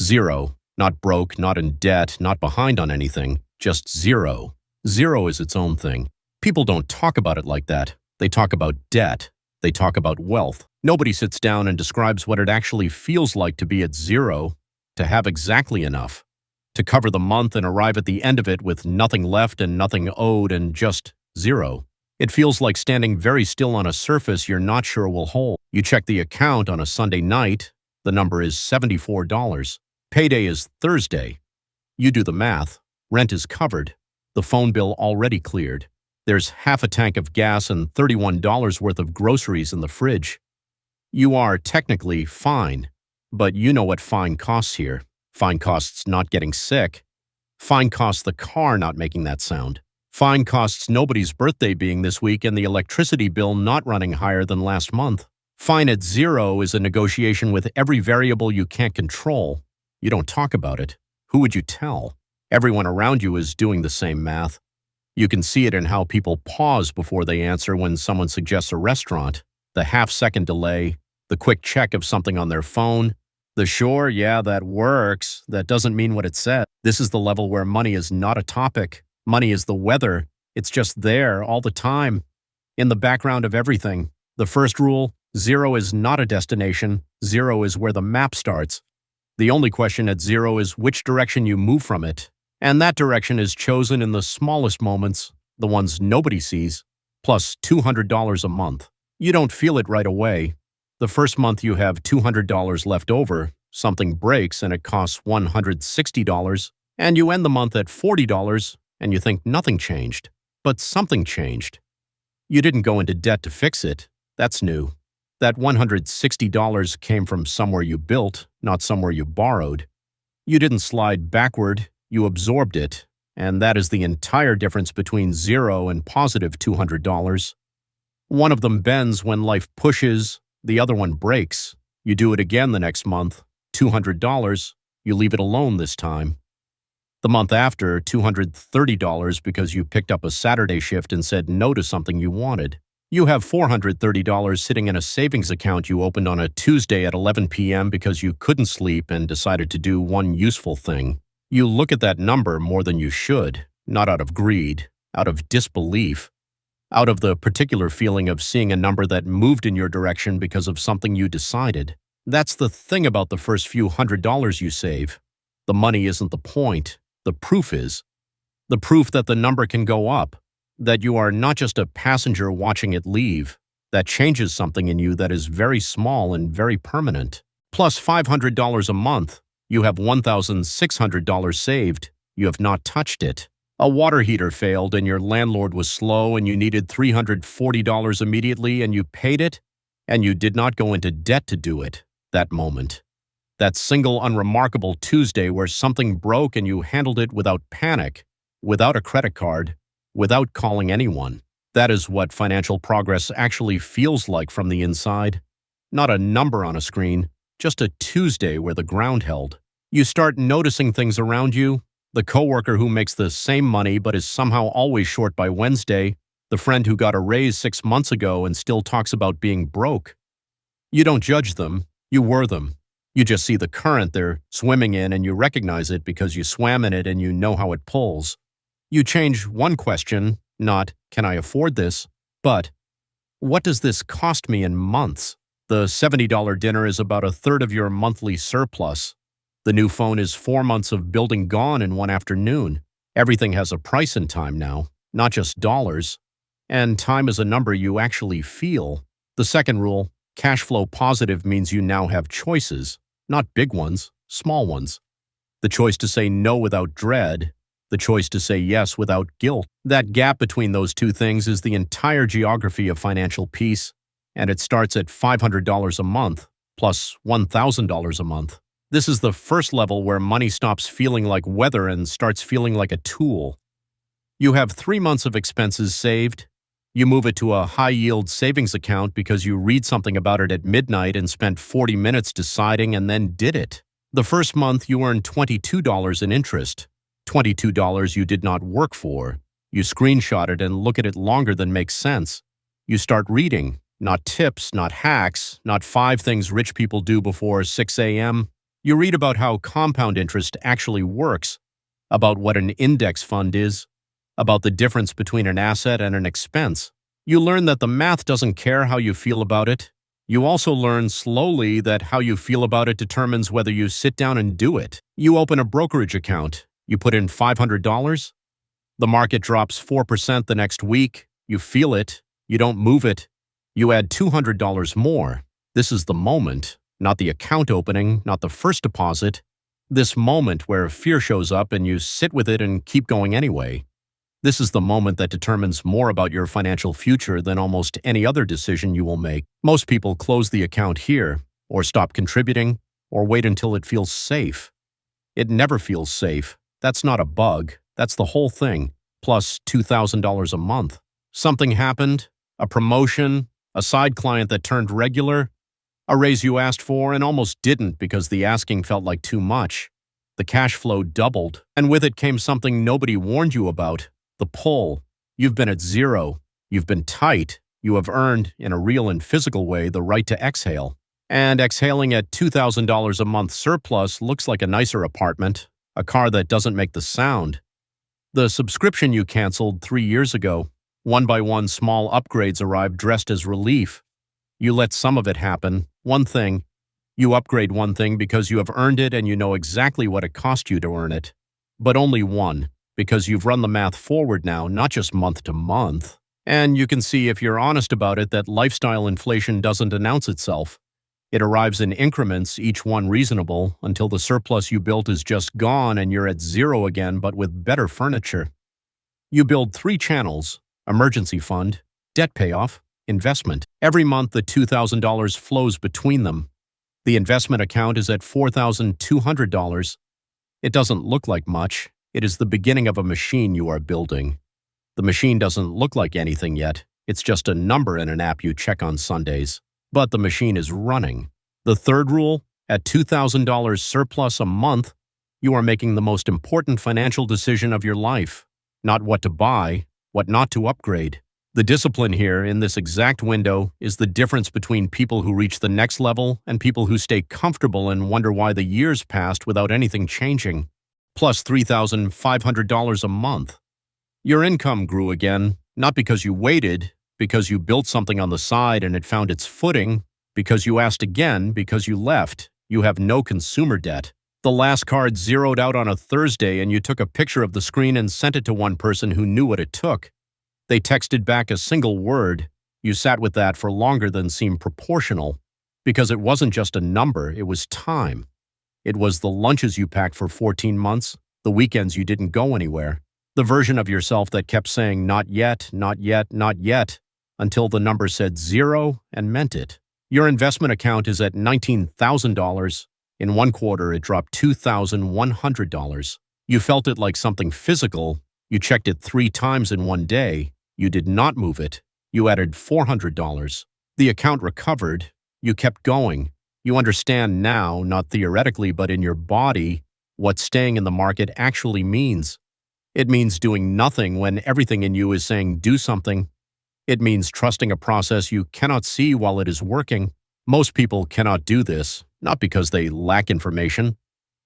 Zero. Not broke, not in debt, not behind on anything. Just zero. Zero is its own thing. People don't talk about it like that. They talk about debt. They talk about wealth. Nobody sits down and describes what it actually feels like to be at zero, to have exactly enough, to cover the month and arrive at the end of it with nothing left and nothing owed and just zero. It feels like standing very still on a surface you're not sure will hold. You check the account on a Sunday night, the number is $74. Payday is Thursday. You do the math. Rent is covered. The phone bill already cleared. There's half a tank of gas and $31 worth of groceries in the fridge. You are technically fine, but you know what fine costs here. Fine costs not getting sick. Fine costs the car not making that sound. Fine costs nobody's birthday being this week and the electricity bill not running higher than last month. Fine at zero is a negotiation with every variable you can't control. You don't talk about it. Who would you tell? Everyone around you is doing the same math. You can see it in how people pause before they answer when someone suggests a restaurant, the half-second delay, the quick check of something on their phone, the sure, yeah, that works, that doesn't mean what it said. This is the level where money is not a topic. Money is the weather. It's just there all the time, in the background of everything. The first rule, zero is not a destination. Zero is where the map starts. The only question at zero is which direction you move from it. And that direction is chosen in the smallest moments, the ones nobody sees, plus $200 a month. You don't feel it right away. The first month you have $200 left over, something breaks and it costs $160, and you end the month at $40, and you think nothing changed. But something changed. You didn't go into debt to fix it. That's new. That $160 came from somewhere you built, not somewhere you borrowed. You didn't slide backward. You absorbed it, and that is the entire difference between zero and positive $200. One of them bends when life pushes, the other one breaks. You do it again the next month, $200, you leave it alone this time. The month after, $230 because you picked up a Saturday shift and said no to something you wanted. You have $430 sitting in a savings account you opened on a Tuesday at 11 p.m. because you couldn't sleep and decided to do one useful thing. You look at that number more than you should, not out of greed, out of disbelief, out of the particular feeling of seeing a number that moved in your direction because of something you decided. That's the thing about the first few $100 you save. The money isn't the point. The proof is. The proof that the number can go up, that you are not just a passenger watching it leave. That changes something in you that is very small and very permanent. Plus $500 a month. You have $1,600 saved. You have not touched it. A water heater failed and your landlord was slow and you needed $340 immediately and you paid it, and you did not go into debt to do it that moment. That single unremarkable Tuesday where something broke and you handled it without panic, without a credit card, without calling anyone. That is what financial progress actually feels like from the inside. Not a number on a screen. Just a Tuesday where the ground held. You start noticing things around you. The coworker who makes the same money but is somehow always short by Wednesday. The friend who got a raise 6 months ago and still talks about being broke. You don't judge them. You were them. You just see the current they're swimming in and you recognize it because you swam in it and you know how it pulls. You change one question, not, can I afford this? But, what does this cost me in months? The $70 dinner is about a third of your monthly surplus. The new phone is 4 months of building gone in one afternoon. Everything has a price in time now, not just dollars. And time is a number you actually feel. The second rule, cash flow positive, means you now have choices, not big ones, small ones. The choice to say no without dread, the choice to say yes without guilt. That gap between those two things is the entire geography of financial peace. And it starts at $500 a month, plus $1,000 a month. This is the first level where money stops feeling like weather and starts feeling like a tool. You have 3 months of expenses saved. You move it to a high-yield savings account because you read something about it at midnight and spent 40 minutes deciding and then did it. The first month you earned $22 in interest, $22 you did not work for. You screenshot it and look at it longer than makes sense. You start reading. Not tips, not hacks, not 5 things rich people do before 6 a.m. You read about how compound interest actually works, about what an index fund is, about the difference between an asset and an expense. You learn that the math doesn't care how you feel about it. You also learn slowly that how you feel about it determines whether you sit down and do it. You open a brokerage account. You put in $500. The market drops 4% the next week. You feel it. You don't move it. You add $200 more. This is the moment, not the account opening, not the first deposit. This moment where fear shows up and you sit with it and keep going anyway. This is the moment that determines more about your financial future than almost any other decision you will make. Most people close the account here, or stop contributing, or wait until it feels safe. It never feels safe. That's not a bug. That's the whole thing, plus $2,000 a month. Something happened, a promotion, a side client that turned regular, a raise you asked for and almost didn't because the asking felt like too much. The cash flow doubled, and with it came something nobody warned you about. The pull. You've been at zero. You've been tight. You have earned, in a real and physical way, the right to exhale. And exhaling at $2,000 a month surplus looks like a nicer apartment, a car that doesn't make the sound. The subscription you canceled 3 years ago, one by one small upgrades arrived dressed as relief. You let some of it happen, one thing. You upgrade one thing because you have earned it and you know exactly what it cost you to earn it. But only one. Because you've run the math forward now, not just month to month. And you can see, if you're honest about it, that lifestyle inflation doesn't announce itself. It arrives in increments, each one reasonable, until the surplus you built is just gone and you're at zero again, but with better furniture. You build 3 channels: emergency fund, debt payoff, investment. Every month, the $2,000 flows between them. The investment account is at $4,200. It doesn't look like much. It is the beginning of a machine you are building. The machine doesn't look like anything yet. It's just a number in an app you check on Sundays. But the machine is running. The third rule, at $2,000 surplus a month, you are making the most important financial decision of your life. Not what to buy, what not to upgrade. The discipline here, in this exact window, is the difference between people who reach the next level and people who stay comfortable and wonder why the years passed without anything changing. Plus $3,500 a month. Your income grew again, not because you waited, because you built something on the side and it found its footing, because you asked again, because you left. You have no consumer debt. The last card zeroed out on a Thursday and you took a picture of the screen and sent it to one person who knew what it took. They texted back a single word. You sat with that for longer than seemed proportional, because it wasn't just a number, it was time. It was the lunches you packed for 14 months, the weekends you didn't go anywhere, the version of yourself that kept saying not yet, not yet, not yet, until the number said zero and meant it. Your investment account is at $19,000. In 1 quarter, it dropped $2,100. You felt it like something physical. You checked it 3 times in 1 day. You did not move it. You added $400. The account recovered. You kept going. You understand now, not theoretically but in your body, what staying in the market actually means. It means doing nothing when everything in you is saying do something. It means trusting a process you cannot see while it is working. Most people cannot do this, not because they lack information,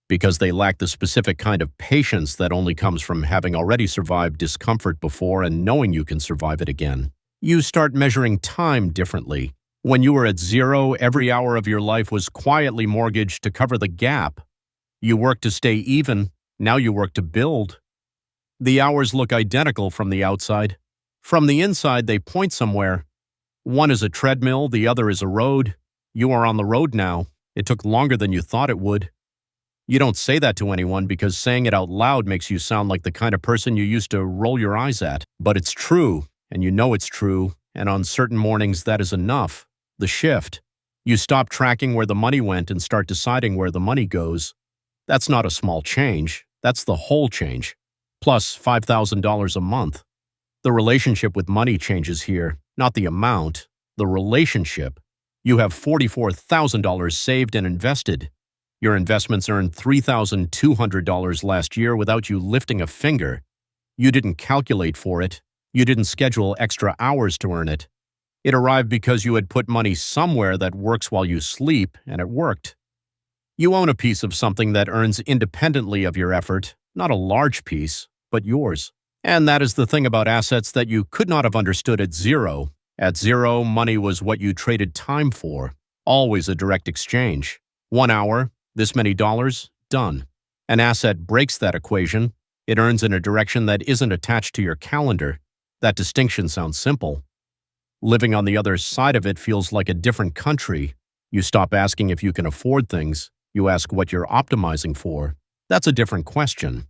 because they lack the specific kind of patience that only comes from having already survived discomfort before and knowing you can survive it again. You start measuring time differently. When you were at zero, every hour of your life was quietly mortgaged to cover the gap. You worked to stay even, now you work to build. The hours look identical from the outside. From the inside, they point somewhere. One is a treadmill, the other is a road. You are on the road now. It took longer than you thought it would. You don't say that to anyone because saying it out loud makes you sound like the kind of person you used to roll your eyes at. But it's true, and you know it's true, and on certain mornings that is enough. The shift. You stop tracking where the money went and start deciding where the money goes. That's not a small change. That's the whole change. Plus $5,000 a month. The relationship with money changes here, not the amount, the relationship. You have $44,000 saved and invested. Your investments earned $3,200 last year without you lifting a finger. You didn't calculate for it. You didn't schedule extra hours to earn it. It arrived because you had put money somewhere that works while you sleep, and it worked. You own a piece of something that earns independently of your effort, not a large piece, but yours. And that is the thing about assets that you could not have understood at zero. At zero, money was what you traded time for, always a direct exchange. 1 hour, this many dollars, done. An asset breaks that equation. It earns in a direction that isn't attached to your calendar. That distinction sounds simple. Living on the other side of it feels like a different country. You stop asking if you can afford things. You ask what you're optimizing for. That's a different question.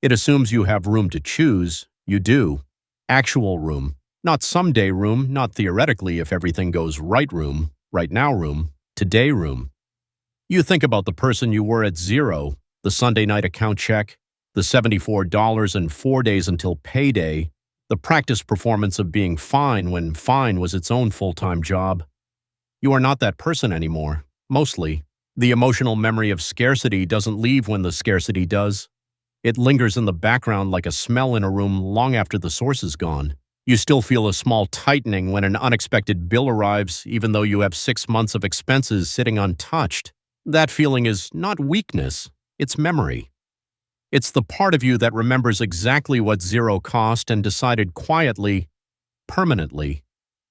It assumes you have room to choose. You do. Actual room. Not someday room, not theoretically if everything goes right room, right now room, today room. You think about the person you were at zero, the Sunday night account check, the $74 and 4 days until payday, the practice performance of being fine when fine was its own full-time job. You are not that person anymore, mostly. The emotional memory of scarcity doesn't leave when the scarcity does. It lingers in the background like a smell in a room long after the source is gone. You still feel a small tightening when an unexpected bill arrives, even though you have 6 months of expenses sitting untouched. That feeling is not weakness, it's memory. It's the part of you that remembers exactly what zero cost and decided quietly, permanently,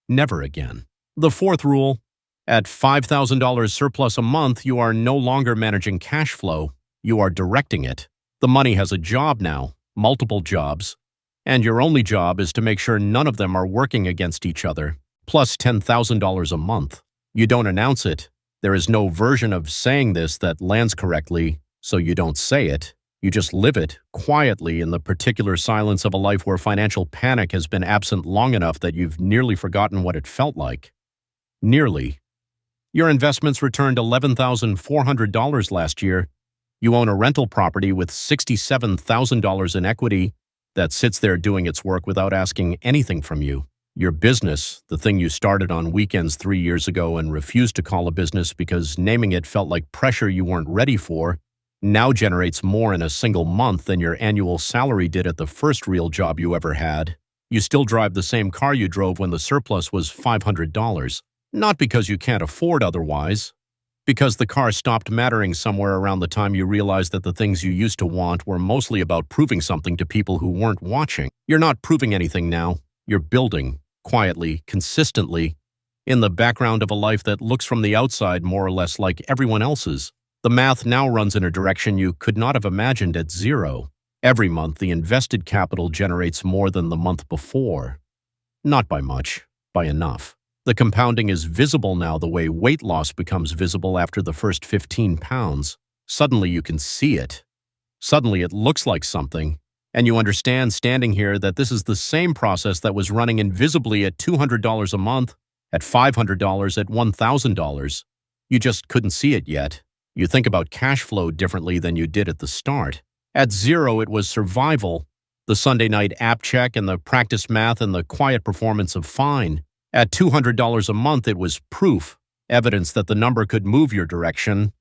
never again. The fourth rule: at $5,000 surplus a month, you are no longer managing cash flow, you are directing it. The money has a job now, multiple jobs, and your only job is to make sure none of them are working against each other, plus $10,000 a month. You don't announce it. There is no version of saying this that lands correctly, so you don't say it. You just live it, quietly, in the particular silence of a life where financial panic has been absent long enough that you've nearly forgotten what it felt like. Nearly. Your investments returned $11,400 last year. You own a rental property with $67,000 in equity that sits there doing its work without asking anything from you. Your business, the thing you started on weekends 3 years ago and refused to call a business because naming it felt like pressure you weren't ready for, now generates more in a single month than your annual salary did at the first real job you ever had. You still drive the same car you drove when the surplus was $500. Not because you can't afford otherwise, because the car stopped mattering somewhere around the time you realized that the things you used to want were mostly about proving something to people who weren't watching. You're not proving anything now. You're building, quietly, consistently, in the background of a life that looks from the outside more or less like everyone else's. The math now runs in a direction you could not have imagined at zero. Every month, the invested capital generates more than the month before. Not by much, by enough. The compounding is visible now the way weight loss becomes visible after the first 15 pounds. Suddenly you can see it. Suddenly it looks like something, and you understand standing here that this is the same process that was running invisibly at $200 a month, at $500, at $1,000. You just couldn't see it yet. You think about cash flow differently than you did at the start. At zero, it was survival, the Sunday night app check and the practice math and the quiet performance of fine. At $200 a month, it was proof, evidence that the number could move your direction.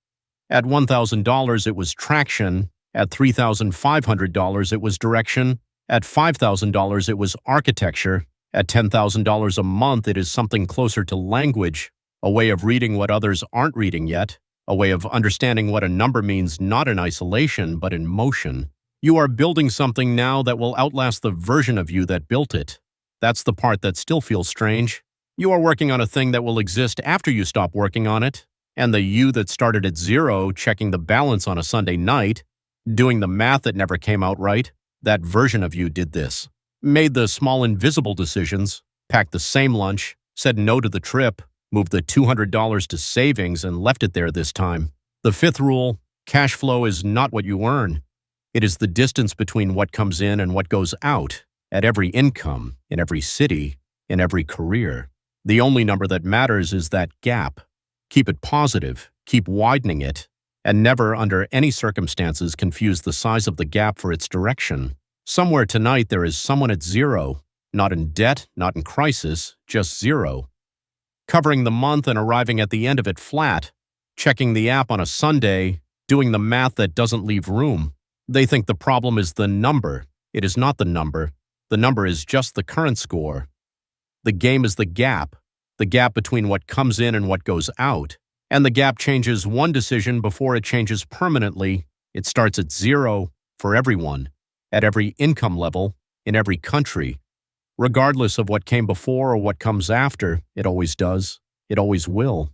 At $1,000, it was traction. At $3,500, it was direction. At $5,000, it was architecture. At $10,000 a month, it is something closer to language, a way of reading what others aren't reading yet, a way of understanding what a number means not in isolation but in motion. You are building something now that will outlast the version of you that built it. That's the part that still feels strange. You are working on a thing that will exist after you stop working on it, and the you that started at zero, checking the balance on a Sunday night, doing the math that never came out right, that version of you did this. Made the small invisible decisions, packed the same lunch, said no to the trip, moved the $200 to savings and left it there this time. The fifth rule: cash flow is not what you earn. It is the distance between what comes in and what goes out, at every income, in every city, in every career. The only number that matters is that gap. Keep it positive, keep widening it, and never under any circumstances confuse the size of the gap for its direction. Somewhere tonight there is someone at zero, not in debt, not in crisis, just zero. Covering the month and arriving at the end of it flat, checking the app on a Sunday, doing the math that doesn't leave room. They think the problem is the number. It is not the number. The number is just the current score. The game is the gap between what comes in and what goes out. And the gap changes one decision before it changes permanently. It starts at zero for everyone, at every income level, in every country. Regardless of what came before or what comes after, it always does. It always will.